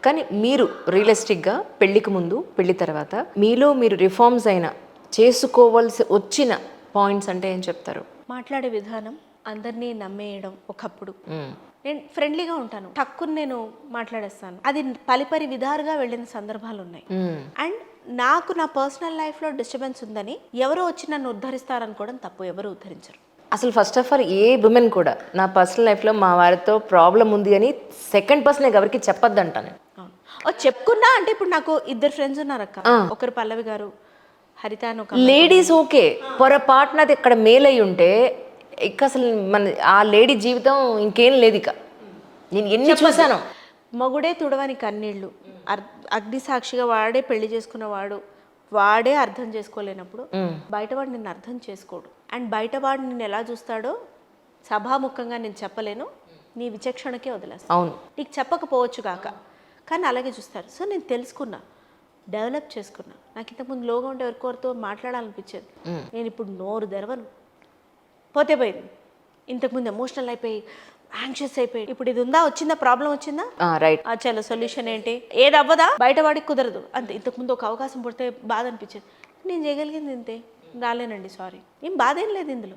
కానీ మీరు రియలిస్టిక్గా పెళ్ళికి ముందు పెళ్లి తర్వాత మీలో మీరు రిఫార్మ్స్ అయిన చేసుకోవాల్సి వచ్చిన పాయింట్స్ అంటే ఏం చెప్తారు? మాట్లాడే విధానం, అందరినీ నమ్మేయడం. ఒకప్పుడు నేను ఫ్రెండ్లీగా ఉంటాను, టక్కుని నేను మాట్లాడేస్తాను. అది పలిపరి విధాలుగా వెళ్ళిన సందర్భాలు ఉన్నాయి. అండ్ నాకు నా పర్సనల్ లైఫ్లో డిస్టర్బెన్స్ ఉందని ఎవరో వచ్చి నన్ను ఉద్ధరిస్తారనుకోవడం తప్పు. ఎవరు ఉద్ధరించరు. అసలు first of all A women కూడా నా పర్సనల్ లైఫ్లో మా వారితో ప్రాబ్లం ఉంది అని సెకండ్ పర్సన్ ఎవరికి చెప్పొద్దు అంటాను. చెప్పుకున్నా అంటే ఇప్పుడు నాకు 2 ఫ్రెండ్స్ ఉన్నారక్క. ఒకరు పల్లవి గారు, హరిత అని ఒక లేడీస్ ఓకే, పొరపాటునది ఇక్కడ మేల్ అయి ఉంటే ఇక అసలు మన ఆ లేడీ జీవితం ఇంకేం లేదు. ఇక నేను ఎన్ని చూసాను. మగుడే తుడవని కన్నీళ్ళు, అగ్ని సాక్షిగా వాడే పెళ్లి చేసుకున్నవాడు వాడే అర్థం చేసుకోలేనప్పుడు బయటవాడు నిన్ను అర్థం చేసుకోడు. అండ్ బయటవాడు నిన్ను ఎలా చూస్తాడో సభాముఖంగా నేను చెప్పలేను, నీ విచక్షణకే వదిలేస్తాను. అవును, నీకు చెప్పకపోవచ్చు కాక, కానీ అలాగే చూస్తారు. సో నేను తెలుసుకున్నా, డెవలప్ చేసుకున్నా. నాకు ఇంతకుముందు లోగా ఉంటే ఎవరికొరితో మాట్లాడాలనిపించేది. నేను ఇప్పుడు నోరు తెరవను, పోతే పోయింది. ఇంతకుముందు ఎమోషనల్ అయిపోయి యాంగ్షియస్ అయిపోయి, ఇప్పుడు ఇది ఉందా, వచ్చిందా, ప్రాబ్లం వచ్చిందా, రైట్, చలో సొల్యూషన్ ఏంటి, ఏది అవ్వదా, బయట వాడికి కుదరదు అంతే. ఇంతకుముందు ఒక అవకాశం పడితే బాధ అనిపించేది. నేను చేయగలిగింది ఇంతే, రాలేనండి సారీ, ఏం బాధ ఏం లేదు ఇందులో.